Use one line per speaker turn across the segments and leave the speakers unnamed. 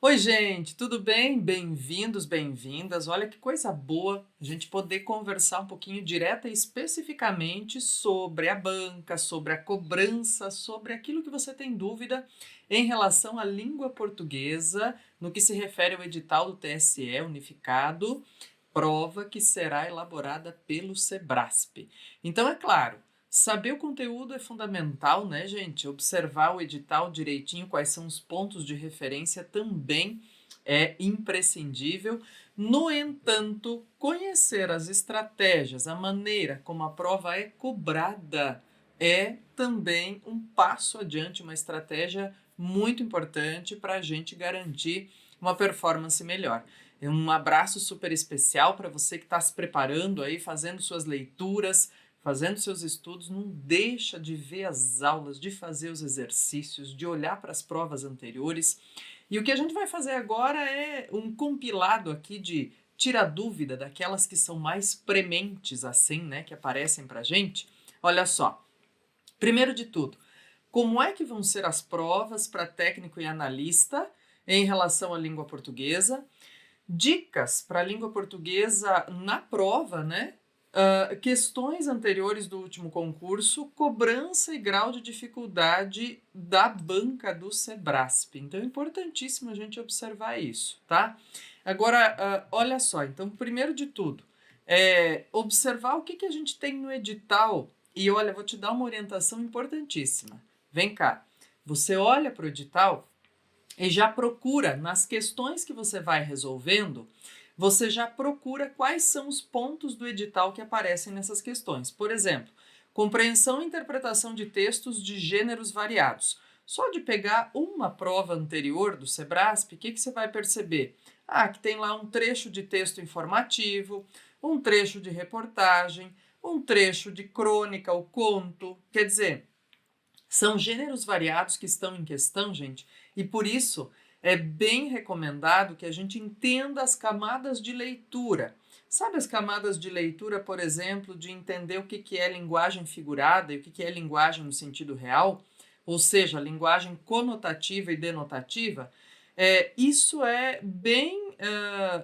Oi, gente, tudo bem? Bem-vindos, bem-vindas. Olha que coisa boa a gente poder conversar um pouquinho direta e especificamente sobre a banca, sobre a cobrança, sobre aquilo que você tem dúvida em relação à língua portuguesa, no que se refere ao edital do TSE unificado, prova que será elaborada pelo Sebrasp. Então, é claro, saber o conteúdo é fundamental, né, gente? Observar o edital direitinho, quais são os pontos de referência também é imprescindível. No entanto, conhecer as estratégias, a maneira como a prova é cobrada é também um passo adiante, uma estratégia muito importante para a gente garantir uma performance melhor. Um abraço super especial para você que está se preparando aí, fazendo suas leituras, fazendo seus estudos. Não deixa de ver as aulas, de fazer os exercícios, de olhar para as provas anteriores. E o que a gente vai fazer agora é um compilado aqui de tira dúvida daquelas que são mais prementes assim, né, que aparecem para a gente. Olha só, primeiro de tudo, como é que vão ser as provas para técnico e analista em relação à língua portuguesa? Dicas para a língua portuguesa na prova, né? Questões anteriores do último concurso, cobrança e grau de dificuldade da banca do Sebrasp. Então é importantíssimo a gente observar isso, tá? Agora, olha só, então, primeiro de tudo, observar o que a gente tem no edital. E olha, vou te dar uma orientação importantíssima. Vem cá, você olha para o edital e já procura, nas questões que você vai resolvendo, você já procura quais são os pontos do edital que aparecem nessas questões. Por exemplo, compreensão e interpretação de textos de gêneros variados. Só de pegar uma prova anterior do Sebrasp, o que você vai perceber? Que tem lá um trecho de texto informativo, um trecho de reportagem, um trecho de crônica ou conto. Quer dizer, são gêneros variados que estão em questão, gente, e por isso é bem recomendado que a gente entenda as camadas de leitura. Sabe as camadas de leitura, por exemplo, de entender o que é linguagem figurada e o que é linguagem no sentido real? Ou seja, linguagem conotativa e denotativa? Isso é bem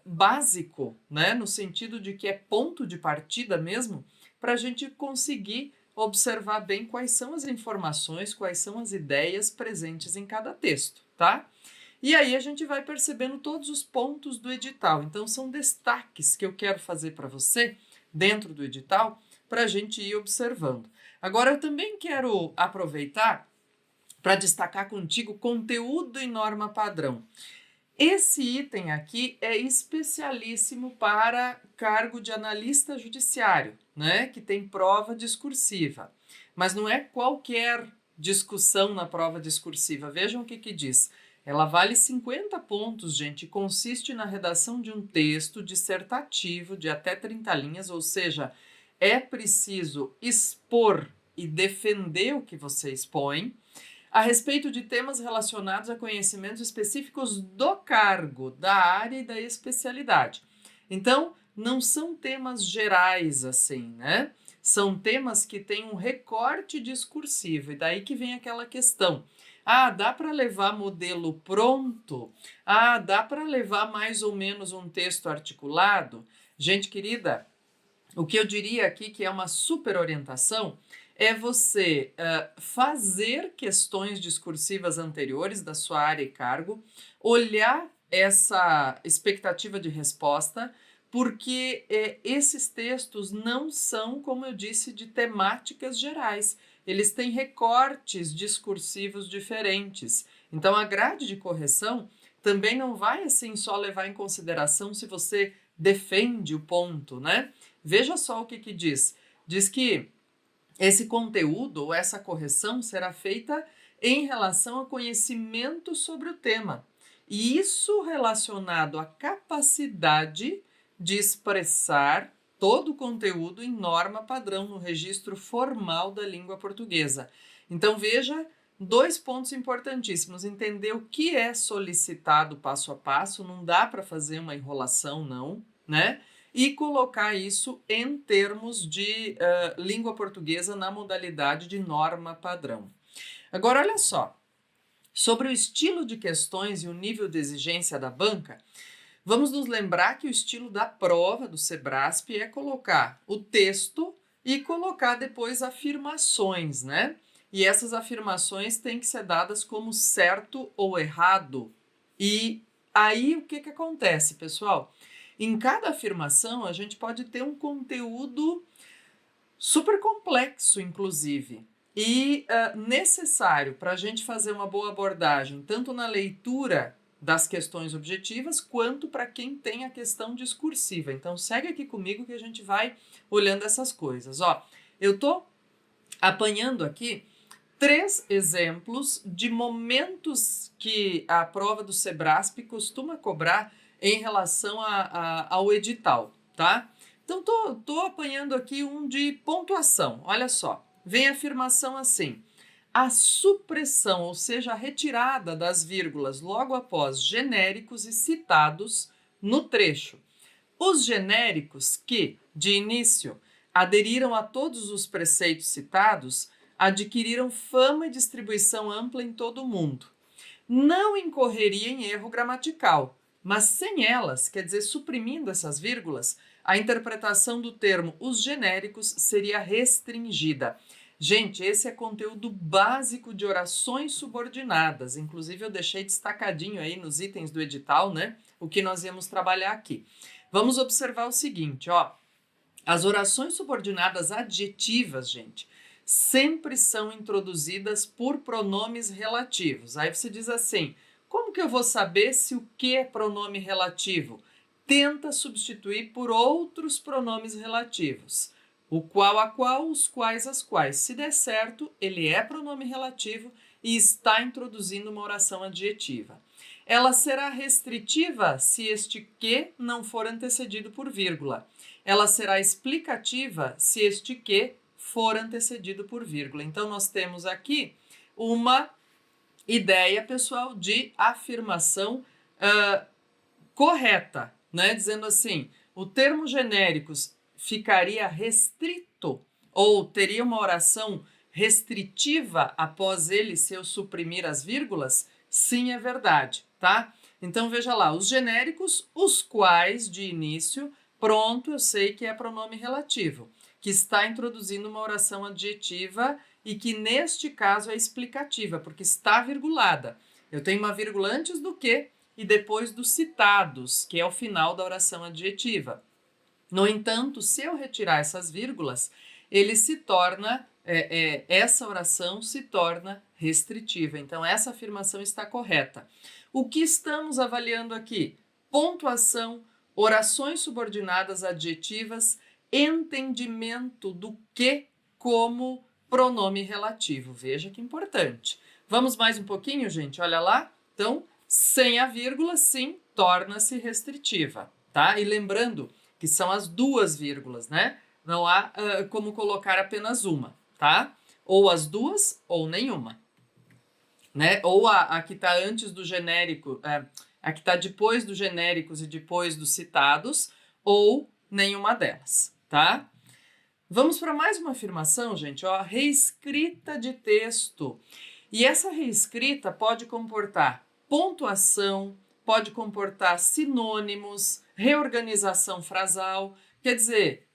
básico, né? No sentido de que é ponto de partida mesmo, para a gente conseguir observar bem quais são as informações, quais são as ideias presentes em cada texto, tá? E aí a gente vai percebendo todos os pontos do edital. Então são destaques que eu quero fazer para você dentro do edital para a gente ir observando. Agora eu também quero aproveitar para destacar contigo conteúdo e norma padrão. Esse item aqui é especialíssimo para cargo de analista judiciário, né, que tem prova discursiva. Mas não é qualquer discussão na prova discursiva. Vejam o que diz. Ela vale 50 pontos, gente, e consiste na redação de um texto dissertativo de até 30 linhas, ou seja, é preciso expor e defender o que você expõe a respeito de temas relacionados a conhecimentos específicos do cargo, da área e da especialidade. Então, não são temas gerais assim, né? São temas que têm um recorte discursivo, e daí que vem aquela questão. Dá para levar modelo pronto? Dá para levar mais ou menos um texto articulado? Gente querida, o que eu diria aqui que é uma super orientação é você fazer questões discursivas anteriores da sua área e cargo, olhar essa expectativa de resposta, porque esses textos não são, como eu disse, de temáticas gerais. Eles têm recortes discursivos diferentes. Então, a grade de correção também não vai assim só levar em consideração se você defende o ponto, né? Veja só o que diz. Diz que esse conteúdo ou essa correção será feita em relação a conhecimento sobre o tema. E isso relacionado à capacidade de expressar todo o conteúdo em norma padrão no registro formal da língua portuguesa. Então veja dois pontos importantíssimos. Entender o que é solicitado passo a passo, não dá para fazer uma enrolação, não, né? E colocar isso em termos de língua portuguesa na modalidade de norma padrão. Agora, olha só, Sobre o estilo de questões e o nível de exigência da banca, vamos nos lembrar que o estilo da prova do Sebrasp é colocar o texto e colocar depois afirmações, né? E essas afirmações têm que ser dadas como certo ou errado. E aí o que acontece, pessoal? Em cada afirmação a gente pode ter um conteúdo super complexo, inclusive, e necessário para a gente fazer uma boa abordagem, tanto na leitura das questões objetivas, quanto para quem tem a questão discursiva. Então, segue aqui comigo que a gente vai olhando essas coisas. Ó, eu estou apanhando aqui 3 exemplos de momentos que a prova do Sebrasp costuma cobrar em relação ao edital, tá? Então, tô apanhando aqui um de pontuação. Olha só, vem a afirmação assim: a supressão, ou seja, a retirada das vírgulas logo após genéricos e citados no trecho. Os genéricos que, de início, aderiram a todos os preceitos citados, adquiriram fama e distribuição ampla em todo o mundo. Não incorreria em erro gramatical, mas sem elas, quer dizer, suprimindo essas vírgulas, a interpretação do termo os genéricos seria restringida. Gente, esse é conteúdo básico de orações subordinadas. Inclusive, eu deixei destacadinho aí nos itens do edital, né? O que nós íamos trabalhar aqui. Vamos observar o seguinte, ó. As orações subordinadas adjetivas, gente, sempre são introduzidas por pronomes relativos. Aí você diz assim: como que eu vou saber se o que é pronome relativo? Tenta substituir por outros pronomes relativos. O qual, a qual, os quais, as quais. Se der certo, ele é pronome relativo e está introduzindo uma oração adjetiva. Ela será restritiva se este que não for antecedido por vírgula. Ela será explicativa se este que for antecedido por vírgula. Então, nós temos aqui uma ideia, pessoal, de afirmação correta, né? Dizendo assim, o termo genéricos ficaria restrito ou teria uma oração restritiva após ele se eu suprimir as vírgulas? Sim, é verdade, tá? Então, veja lá, os genéricos, os quais, de início, pronto, eu sei que é pronome relativo, que está introduzindo uma oração adjetiva e que, neste caso, é explicativa, porque está virgulada. Eu tenho uma vírgula antes do que e depois dos citados, que é o final da oração adjetiva. No entanto, se eu retirar essas vírgulas, ele se torna, essa oração se torna restritiva. Então, essa afirmação está correta. O que estamos avaliando aqui? Pontuação, orações subordinadas adjetivas, entendimento do que como pronome relativo. Veja que importante. Vamos mais um pouquinho, gente? Olha lá. Então, sem a vírgula, sim, torna-se restritiva, tá? E lembrando que são as 2 vírgulas, né? Não há como colocar apenas uma, tá? Ou as 2 ou nenhuma, né? Ou a que está antes do genérico, a que está depois dos genéricos e depois dos citados, ou nenhuma delas, tá? Vamos para mais uma afirmação, gente, ó, reescrita de texto. E essa reescrita pode comportar pontuação, pode comportar sinônimos, reorganização frasal. Quer dizer,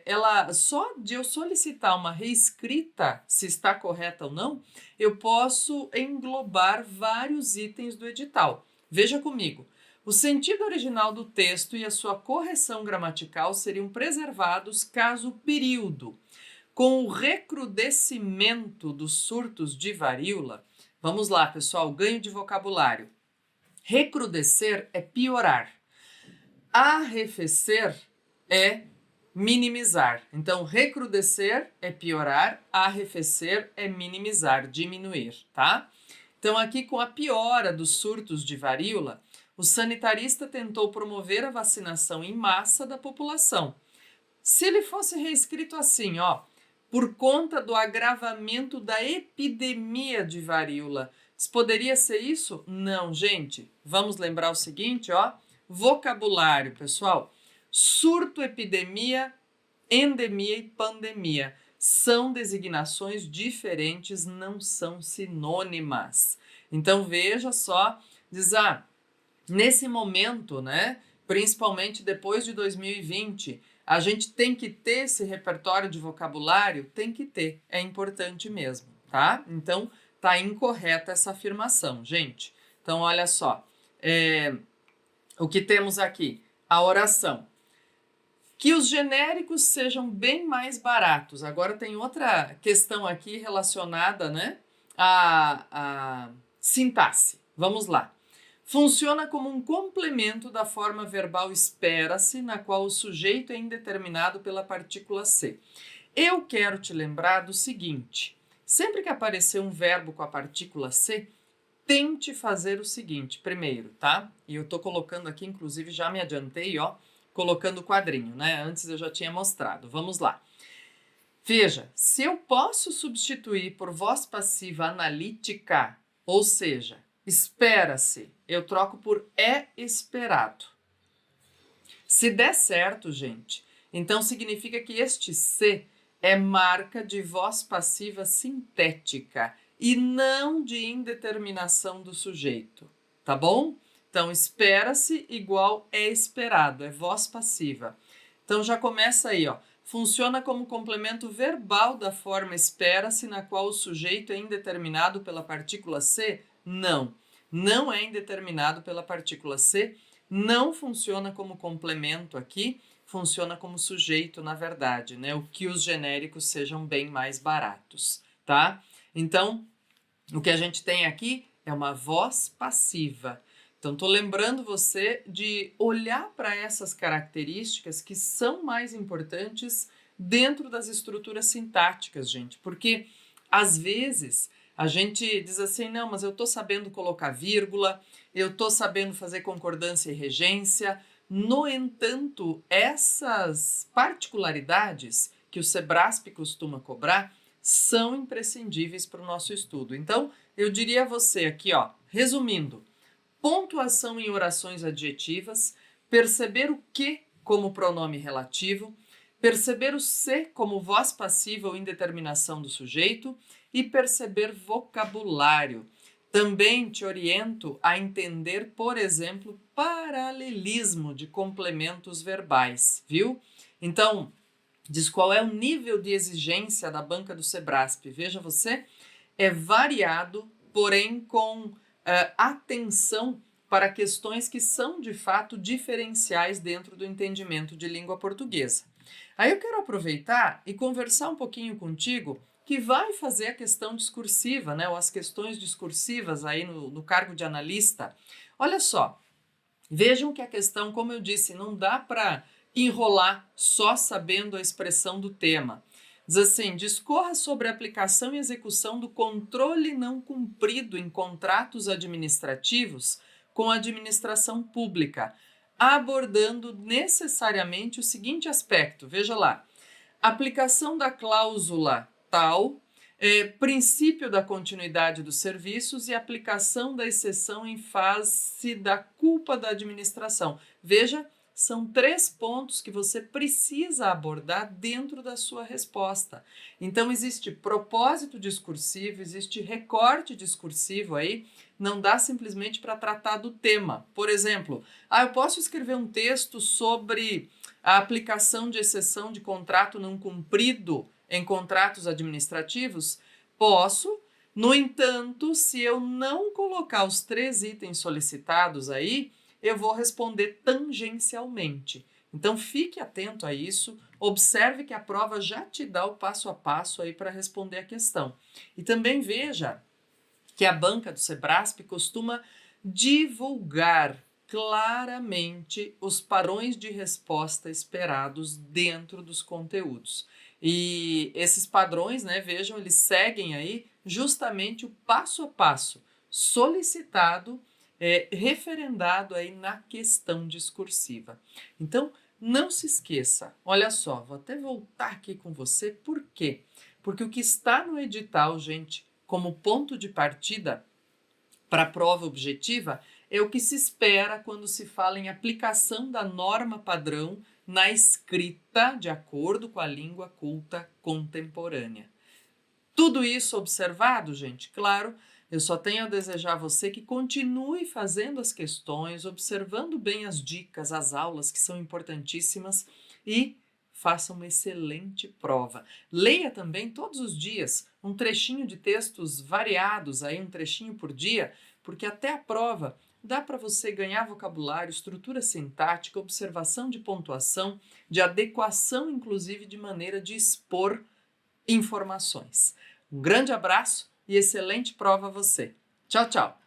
ela só de eu solicitar uma reescrita, se está correta ou não, eu posso englobar vários itens do edital. Veja comigo. O sentido original do texto e a sua correção gramatical seriam preservados caso o período. Com o recrudescimento dos surtos de varíola, vamos lá, pessoal, ganho de vocabulário. Recrudescer é piorar. Arrefecer é minimizar. Então, recrudescer é piorar, arrefecer é minimizar, diminuir, tá? Então, aqui com a piora dos surtos de varíola, o sanitarista tentou promover a vacinação em massa da população. Se ele fosse reescrito assim, ó, por conta do agravamento da epidemia de varíola, poderia ser isso? Não, gente. Vamos lembrar o seguinte, ó, vocabulário, pessoal. Surto, epidemia, endemia e pandemia são designações diferentes, não são sinônimas. Então veja só, diz, nesse momento, né, principalmente depois de 2020, a gente tem que ter esse repertório de vocabulário? Tem que ter, é importante mesmo, tá? Então, tá incorreta essa afirmação, gente. Então, olha só, o que temos aqui? A oração. Que os genéricos sejam bem mais baratos. Agora tem outra questão aqui relacionada, né, à sintaxe. Vamos lá. Funciona como um complemento da forma verbal espera-se, na qual o sujeito é indeterminado pela partícula C. Eu quero te lembrar do seguinte: sempre que aparecer um verbo com a partícula C, tente fazer o seguinte, primeiro, tá? E eu tô colocando aqui, inclusive já me adiantei, ó, colocando o quadrinho, né? Antes eu já tinha mostrado. Vamos lá. Veja, se eu posso substituir por voz passiva analítica, ou seja, espera-se, eu troco por é esperado. Se der certo, gente, então significa que este C é marca de voz passiva sintética e não de indeterminação do sujeito, tá bom? Então, espera-se igual é esperado, é voz passiva. Então, já começa aí, ó. Funciona como complemento verbal da forma espera-se, na qual o sujeito é indeterminado pela partícula C? Não, não é indeterminado pela partícula C, não funciona como complemento aqui, funciona como sujeito, na verdade, né? O que os genéricos sejam bem mais baratos, tá? Então, o que a gente tem aqui é uma voz passiva. Então, estou lembrando você de olhar para essas características que são mais importantes dentro das estruturas sintáticas, gente, porque às vezes a gente diz assim, não, mas eu estou sabendo colocar vírgula, eu estou sabendo fazer concordância e regência. No entanto, essas particularidades que o Sebrasp costuma cobrar são imprescindíveis para o nosso estudo. Então, eu diria a você aqui, ó, resumindo, pontuação em orações adjetivas, perceber o que como pronome relativo, perceber o se como voz passiva ou indeterminação do sujeito e perceber vocabulário. Também te oriento a entender, por exemplo, paralelismo de complementos verbais, viu? Então, diz qual é o nível de exigência da banca do Sebrasp. Veja você, é variado, porém com atenção para questões que são de fato diferenciais dentro do entendimento de língua portuguesa. Aí eu quero aproveitar e conversar um pouquinho contigo que vai fazer a questão discursiva, né, ou as questões discursivas aí no cargo de analista. Olha só, vejam que a questão, como eu disse, não dá para enrolar só sabendo a expressão do tema. Diz assim, discorra sobre a aplicação e execução do controle não cumprido em contratos administrativos com a administração pública, abordando necessariamente o seguinte aspecto, veja lá, aplicação da cláusula tal, princípio da continuidade dos serviços e aplicação da exceção em face da culpa da administração. Veja, são 3 pontos que você precisa abordar dentro da sua resposta. Então, existe propósito discursivo, existe recorte discursivo aí, não dá simplesmente para tratar do tema. Por exemplo, eu posso escrever um texto sobre a aplicação de exceção de contrato não cumprido em contratos administrativos? Posso. No entanto, se eu não colocar os 3 itens solicitados aí, eu vou responder tangencialmente. Então, fique atento a isso, observe que a prova já te dá o passo a passo aí para responder a questão. E também veja que a banca do Sebrasp costuma divulgar claramente os padrões de resposta esperados dentro dos conteúdos. E esses padrões, né, vejam, eles seguem aí justamente o passo a passo solicitado, referendado aí na questão discursiva. Então, não se esqueça, olha só, vou até voltar aqui com você, por quê? Porque o que está no edital, gente, como ponto de partida para a prova objetiva, é o que se espera quando se fala em aplicação da norma padrão na escrita de acordo com a língua culta contemporânea. Tudo isso observado, gente, claro, Eu só tenho a desejar a você que continue fazendo as questões, observando bem as dicas, as aulas que são importantíssimas e faça uma excelente prova. Leia também todos os dias um trechinho de textos variados, aí um trechinho por dia, porque até a prova dá para você ganhar vocabulário, estrutura sintática, observação de pontuação, de adequação, inclusive de maneira de expor informações. Um grande abraço e excelente prova a você. Tchau, tchau!